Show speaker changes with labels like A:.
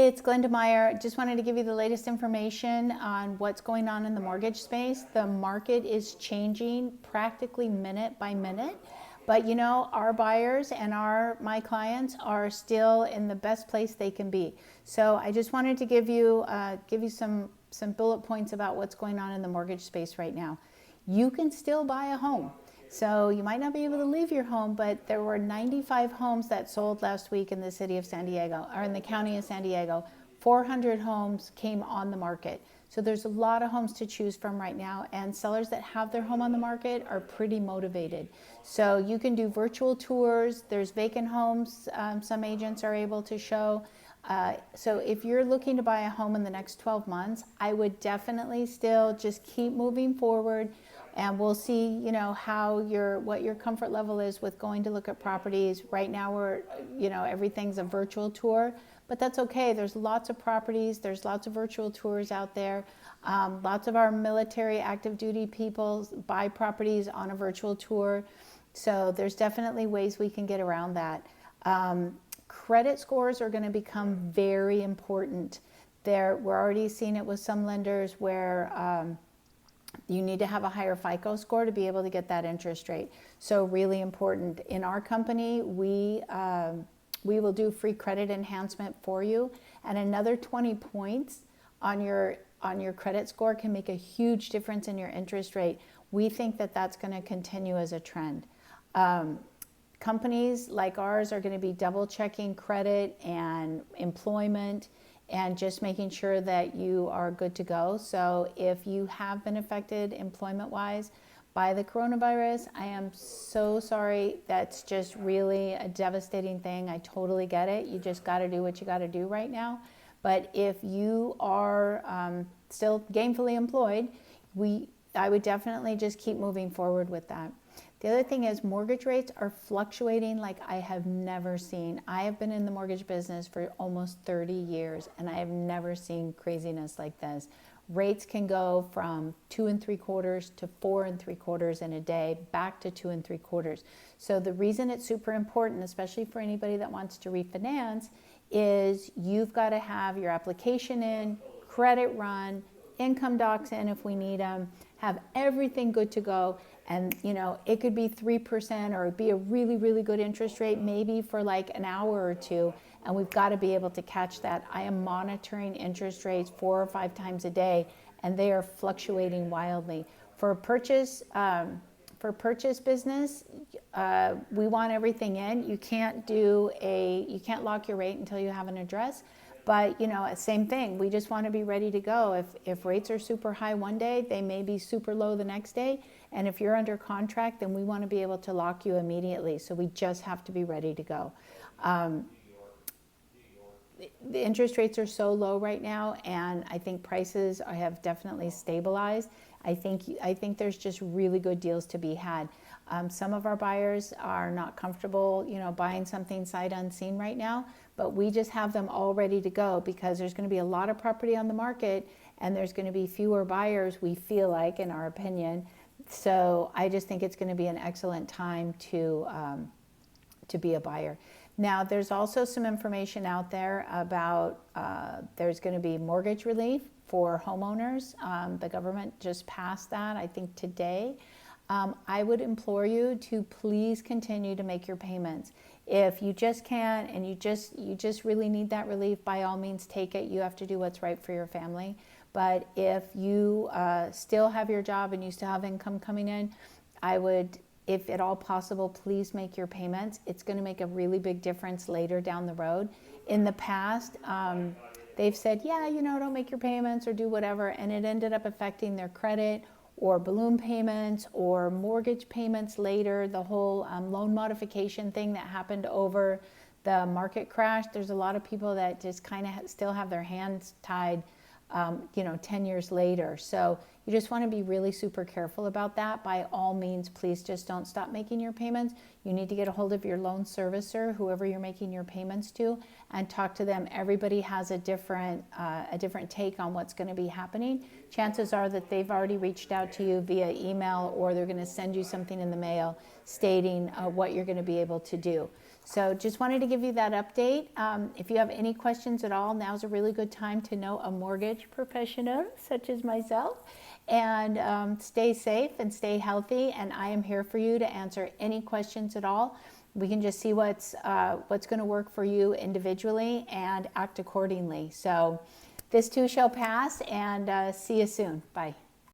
A: Hey, it's Glenda Meyer. Just wanted to give you the latest information on what's going on in the mortgage space. The market is changing practically minute by minute, but you know, our buyers and my clients are still in the best place they can be. So I just wanted to give you some bullet points about what's going on in the mortgage space right now. You can still buy a home. So you might not be able to leave your home, but there were 95 homes that sold last week in the city of San Diego, or in the county of San Diego. 400 homes came on the market. So there's a lot of homes to choose from right now, and sellers that have their home on the market are pretty motivated. So you can do virtual tours. There's vacant homes some agents are able to show. So if you're looking to buy a home in the next 12 months, I would definitely still just keep moving forward. And we'll see, you know, what your comfort level is with going to look at properties. Right now everything's a virtual tour, but that's okay. There's lots of properties. There's lots of virtual tours out there. Lots of our military active duty people buy properties on a virtual tour. So there's definitely ways we can get around that. Credit scores are going to become very important. We're already seeing it with some lenders where you need to have a higher FICO score to be able to get that interest rate. So really important. In our company, we will do free credit enhancement for you, and another 20 points on your credit score can make a huge difference in your interest rate. We think that that's going to continue as a trend. Companies like ours are going to be double checking credit and employment and just making sure that you are good to go. So if you have been affected employment-wise by the coronavirus, I am so sorry. That's just really a devastating thing. I totally get it. You just got to do what you got to do right now. But if you are still gainfully employed, I would definitely just keep moving forward with that. The other thing is mortgage rates are fluctuating like I have never seen. I have been in the mortgage business for almost 30 years, and I have never seen craziness like this. Rates can go from 2 3/4 to 4 3/4 in a day, back to 2 3/4. So the reason it's super important, especially for anybody that wants to refinance, is you've got to have your application in, credit run, income docs in if we need them, have everything good to go. And you know, it could be 3% or it'd be a really, really good interest rate maybe for like an hour or two, and we've got to be able to catch that. I am monitoring interest rates 4 or 5 times a day, and they are fluctuating wildly. For purchase business, we want everything in. You can't lock your rate until you have an address. But you know, same thing. We just want to be ready to go. If rates are super high one day, they may be super low the next day. And if you're under contract, then we want to be able to lock you immediately. So we just have to be ready to go. The interest rates are so low right now, and I think prices have definitely stabilized. I think there's just really good deals to be had. Some of our buyers are not comfortable, you know, buying something sight unseen right now, but we just have them all ready to go because there's going to be a lot of property on the market, and there's going to be fewer buyers, we feel like, in our opinion. So I just think it's going to be an excellent time to be a buyer. Now, there's also some information out there about there's going to be mortgage relief for homeowners. The government just passed that, I think, today. I would implore you to please continue to make your payments. If you just can't and you just really need that relief, by all means take it. You have to do what's right for your family. But if you still have your job and you still have income coming in, I would, if at all possible, please make your payments. It's going to make a really big difference later down the road. In the past, they've said, yeah, you know, don't make your payments or do whatever, and it ended up affecting their credit or balloon payments or mortgage payments later. The whole loan modification thing that happened over the market crash, there's a lot of people that just kind of still have their hands tied 10 years later. So you just want to be really super careful about that. By all means, please just don't stop making your payments. You need to get a hold of your loan servicer, whoever you're making your payments to, and talk to them. Everybody has a different take on what's going to be happening. Chances are that they've already reached out to you via email, or they're going to send you something in the mail stating what you're going to be able to do. So just wanted to give you that update. If you have any questions at all, now's a really good time to know a mortgage professional such as myself. And stay safe and stay healthy. And I am here for you to answer any questions at all. We can just see what's going to work for you individually and act accordingly. So this too shall pass, and see you soon. Bye.